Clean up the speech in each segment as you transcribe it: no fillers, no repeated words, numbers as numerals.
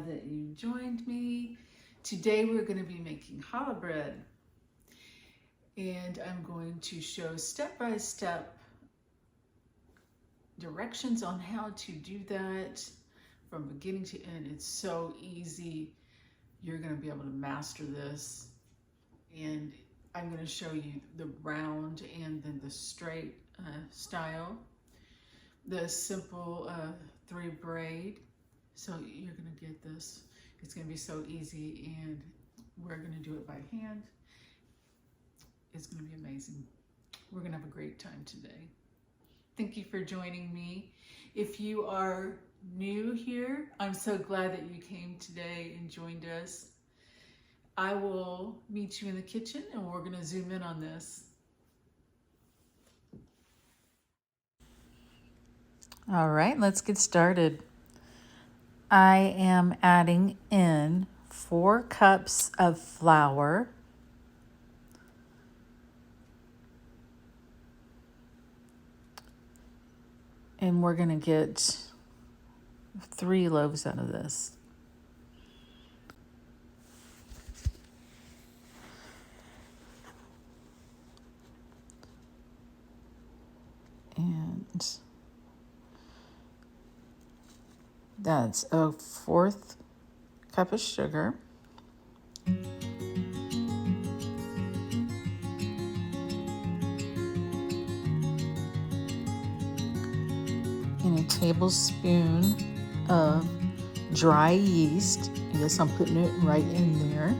that you joined me. Today we're going to be making challah bread, and I'm going to show step-by-step directions on how to do that from beginning to end. It's so easy. You're going to be able to master this, and I'm going to show you the round and then the straight style, the simple 3 braid. So you're going to get this. It's going to be so easy, and we're going to do it by hand. It's going to be amazing. We're going to have a great time today. Thank you for joining me. If you are new here, I'm so glad that you came today and joined us. I will meet you in the kitchen, and we're going to zoom in on this. All right, let's get started. I am adding in 4 cups of flour, and we're going to get 3 loaves out of this. And that's a 1/4 cup of sugar. And a tablespoon of dry yeast. I guess I'm putting it right in there.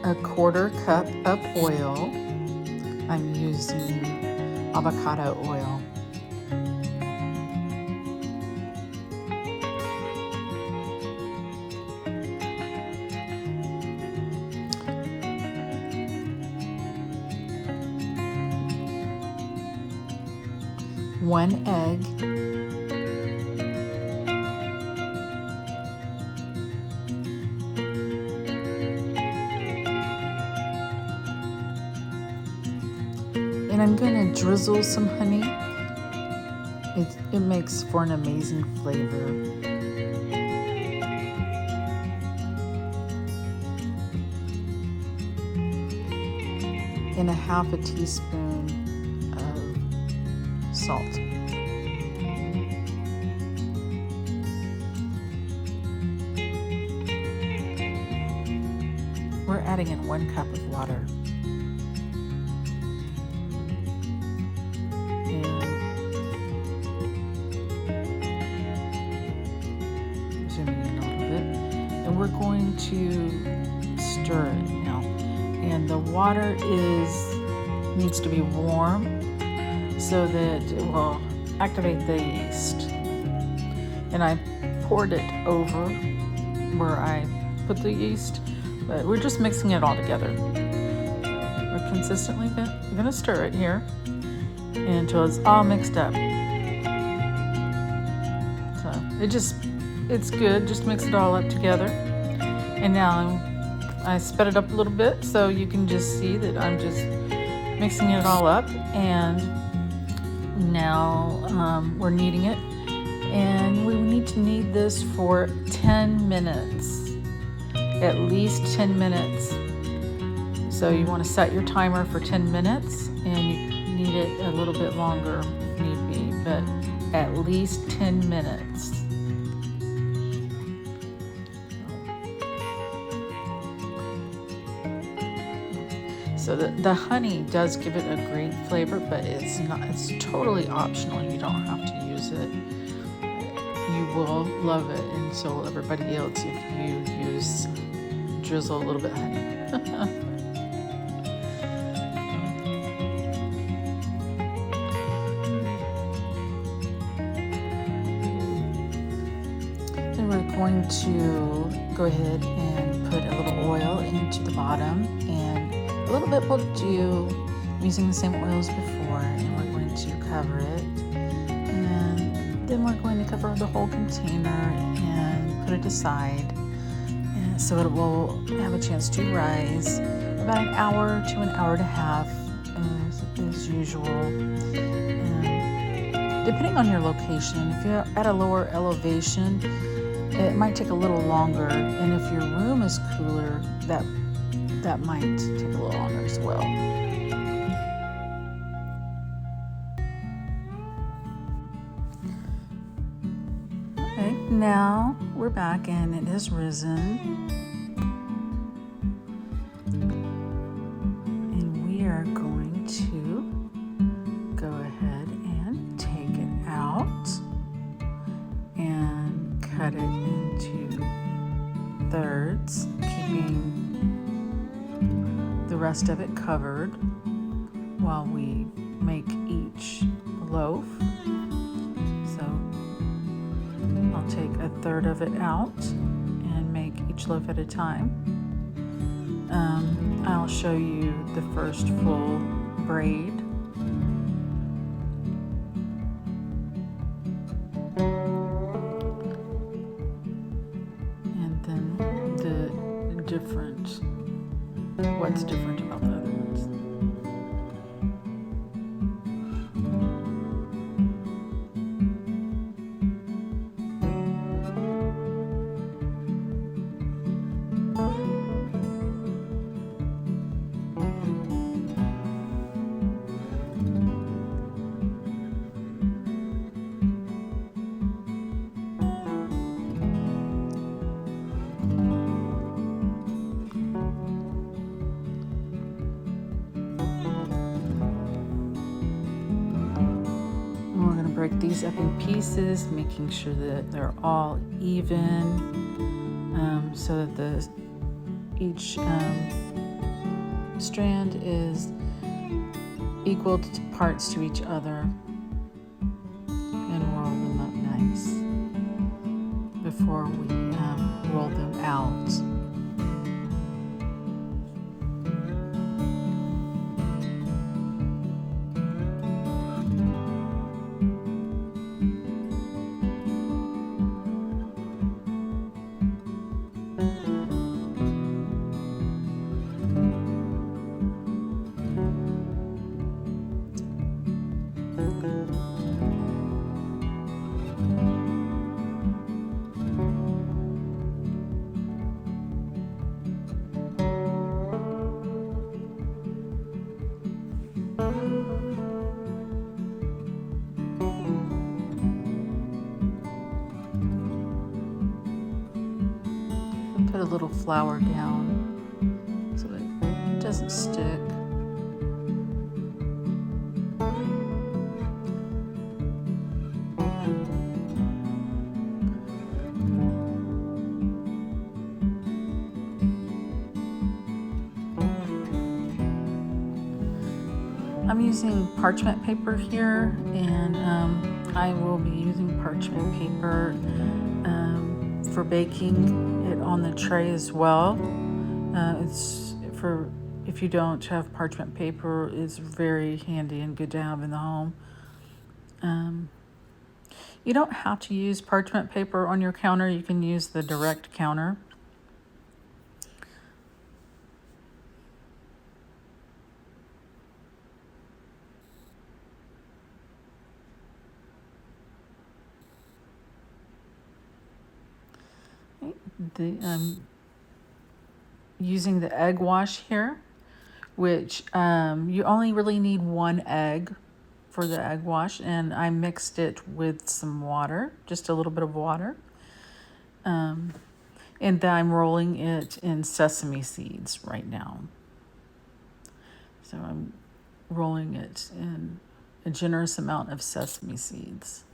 A 1/4 cup of oil. I'm using avocado oil. One egg. And I'm going to drizzle some honey. It makes for an amazing flavor. And a 1/2 teaspoon of salt. We're adding in 1 cup of water. We're going to stir it now, and the water needs to be warm so that it will activate the yeast. And I poured it over where I put the yeast, but we're just mixing it all together. We're consistently going to stir it here until it's all mixed up. So it's good. Just mix it all up together. And now I sped it up a little bit so you can just see that I'm just mixing it all up. And now we're kneading it. And we need to knead this for 10 minutes, at least 10 minutes. So you want to set your timer for 10 minutes, and you knead it a little bit longer if need be, but at least 10 minutes. So the honey does give it a great flavor, but it's totally optional. You don't have to use it. You will love it, and so will everybody else if you drizzle a little bit of honey. Then we're going to go ahead and put a little oil into the bottom, and a little bit will do. I'm using the same oil as before, and we're going to cover it. And then we're going to cover the whole container and put it aside, and so it will have a chance to rise. about an hour to an hour and a half as usual. And depending on your location, if you're at a lower elevation, it might take a little longer. And if your room is cooler, that might take a little longer as well. Okay, now we're back and it has risen. And we are going to go ahead and take it out and cut it into thirds, keeping the rest of it covered while we make each loaf. So I'll take a third of it out and make each loaf at a time. I'll show you the first full braid. And then what's different about the other ones. Break these up in pieces, making sure that they're all even, so that each strand is equal parts to each other, and roll them up nice before we roll them out. Put a little flour down so that it doesn't stick. I'm using parchment paper here, and I will be using parchment paper for baking it on the tray as well. It's for if you don't have parchment paper, it's very handy and good to have in the home. You don't have to use parchment paper on your counter. You can use the direct counter. Using the egg wash here, which you only really need one egg for the egg wash, and I mixed it with some water, just a little bit of water, and then I'm rolling it in sesame seeds right now. So I'm rolling it in a generous amount of sesame seeds.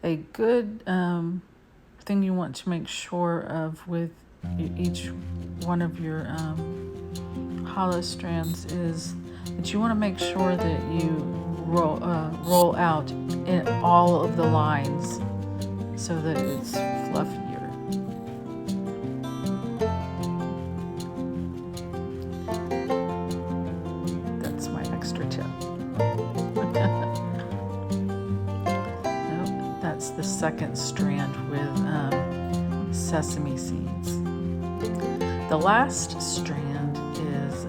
A good thing you want to make sure of with each one of your challah strands is that you want to make sure that you roll out in all of the lines so that it's fluffier. That's my extra tip. it's the second strand with sesame seeds. The last strand is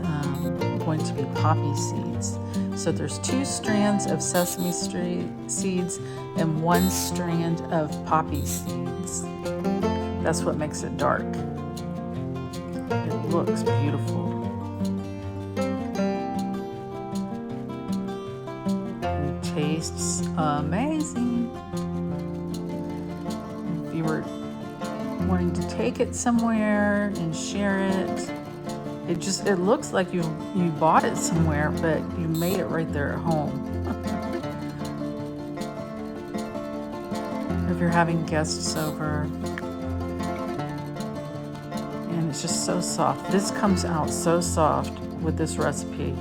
going to be poppy seeds. So there's 2 strands of sesame seeds and 1 strand of poppy seeds. That's what makes it dark. It looks beautiful. It tastes amazing. If you were wanting to take it somewhere and share it, it looks like you bought it somewhere, but you made it right there at home. If you're having guests over, and it's just so soft. This comes out so soft with this recipe.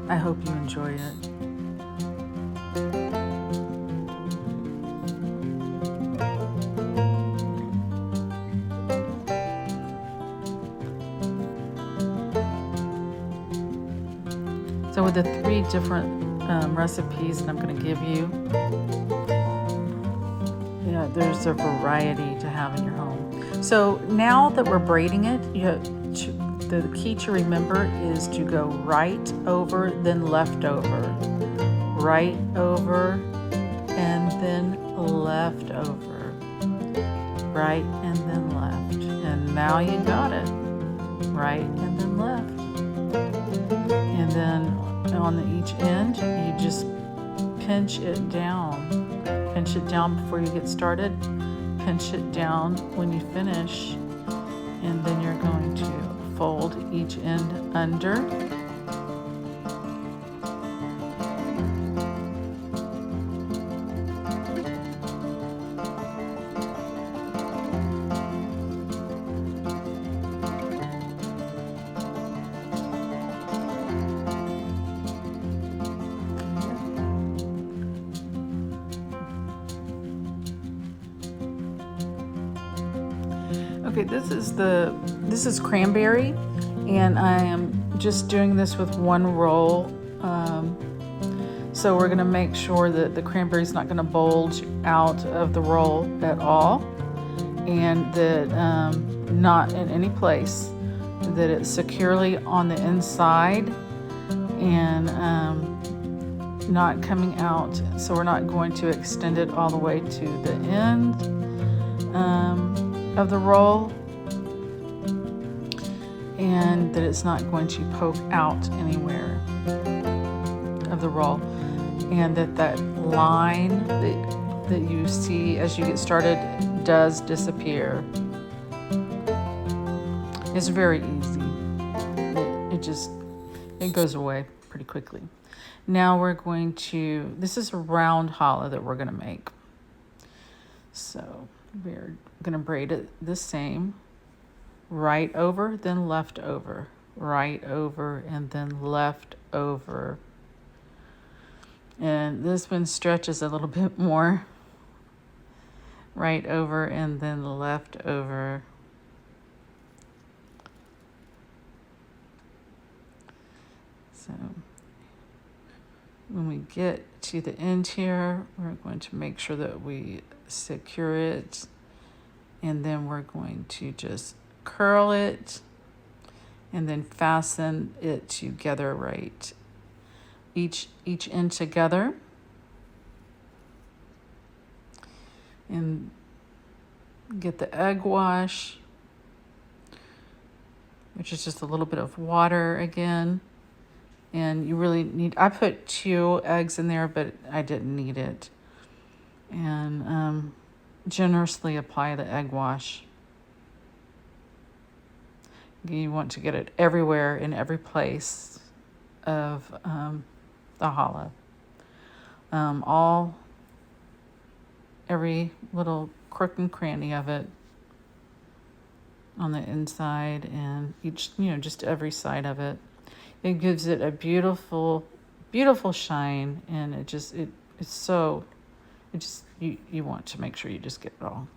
I hope you enjoy it. So with the 3 different recipes that I'm going to give you, yeah, there's a variety to have in your home. So now that we're braiding it, the key to remember is to go right over, then left over, right over, and then left over, right and then left. And now you got it. Right and then left. And then on each end, you just pinch it down. Pinch it down before you get started. Pinch it down when you finish. And then you're going to fold each end under. Okay, this is cranberry, and I am just doing this with 1 roll. So we're going to make sure that the cranberry is not going to bulge out of the roll at all, and that not in any place, that it's securely on the inside and not coming out. So we're not going to extend it all the way to the end of the roll, and that it's not going to poke out anywhere of the roll, and that line that you see as you get started does disappear. It's very easy. It goes away pretty quickly. Now we're going to, this is a round challah that we're going to make. So we're going to braid it the same. Right over, then left over. Right over, and then left over. And this one stretches a little bit more. Right over, and then left over. So when we get to the end here, we're going to make sure that we secure it, and then we're going to just curl it and then fasten it together right, each end together, and get the egg wash, which is just a little bit of water again. And you really need, I put 2 eggs in there, but I didn't need it. And generously apply the egg wash. You want to get it everywhere, in every place of the challah. Every little crook and cranny of it on the inside, and each, just every side of it. It gives it a beautiful, beautiful shine, and you want to make sure you just get it all.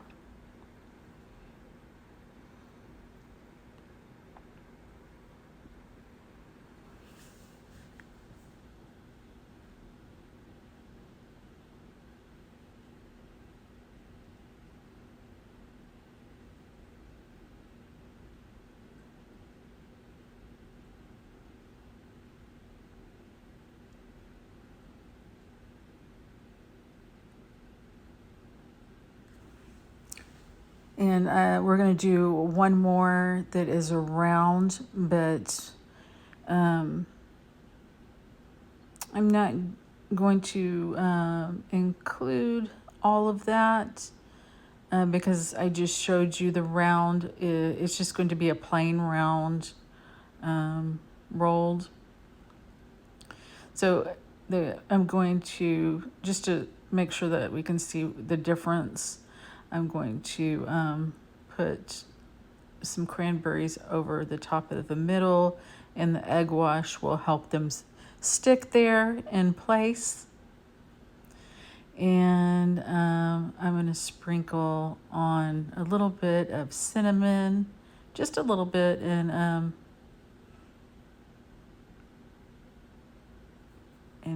And we're going to do one more that is a round, but I'm not going to include all of that because I just showed you the round. It's just going to be a plain round rolled. So I'm going to, just to make sure that we can see the difference, I'm going to put some cranberries over the top of the middle, and the egg wash will help them stick there in place. And I'm going to sprinkle on a little bit of cinnamon, just a little bit, and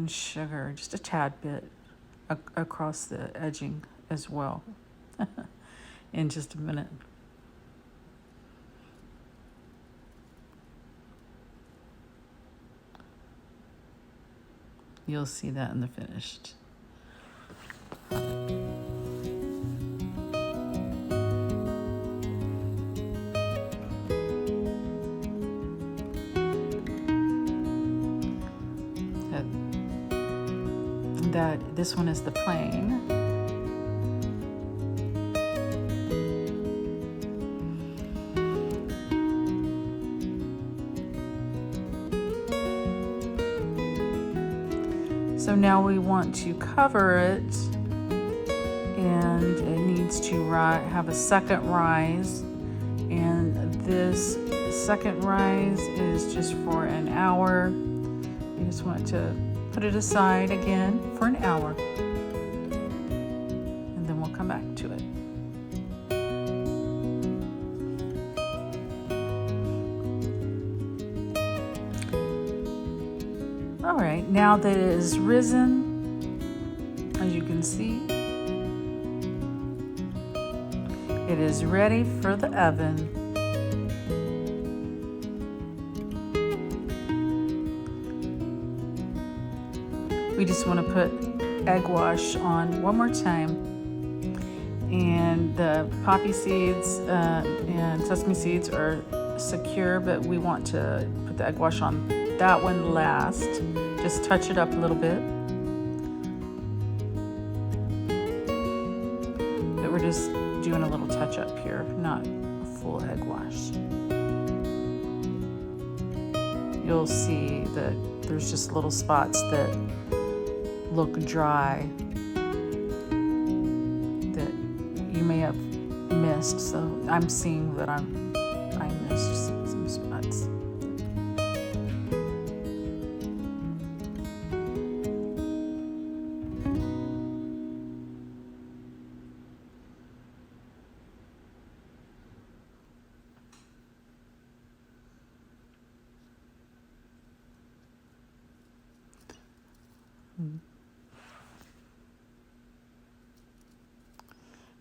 sugar, just a tad bit across the edging as well. In just a minute. You'll see that in the finished. This one is the plain. So now we want to cover it, and it needs to have a second rise, and this second rise is just for an hour. You just want to put it aside again for an hour, and then we'll come back to it. All right, now that it is risen, as you can see, it is ready for the oven. We just want to put egg wash on one more time, and the poppy seeds and sesame seeds are secure, but we want to put the egg wash on that one last. Just touch it up a little bit. But we're just doing a little touch up here, not a full egg wash. You'll see that there's just little spots that look dry that you may have missed. So I'm seeing that I missed some spots.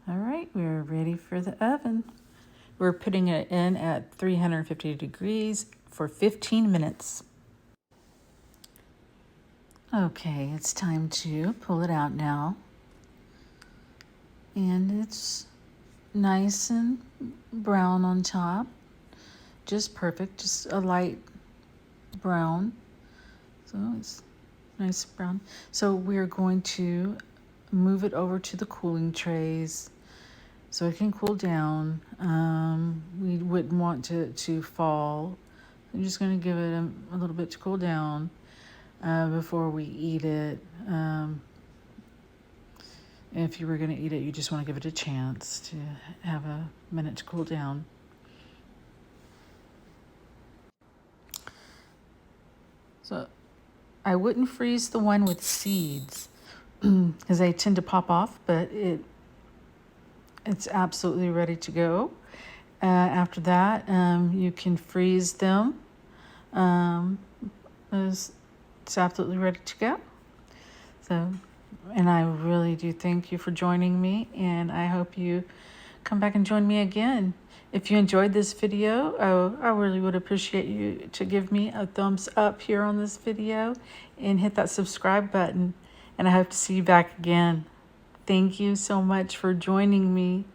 All right, we're ready for the oven. We're putting it in at 350 degrees for 15 minutes. Okay, it's time to pull it out now. And it's nice and brown on top. Just perfect, just a light brown. So it's nice brown. So we're going to move it over to the cooling trays so it can cool down. We wouldn't want it to fall. I'm just going to give it a little bit to cool down before we eat it. If you were going to eat it, you just want to give it a chance to have a minute to cool down. So I wouldn't freeze the one with seeds because they tend to pop off, but it's absolutely ready to go. After that, you can freeze them. It's absolutely ready to go. So, and I really do thank you for joining me, and I hope you come back and join me again. If you enjoyed this video, I really would appreciate you to give me a thumbs up here on this video and hit that subscribe button. And I hope to see you back again. Thank you so much for joining me.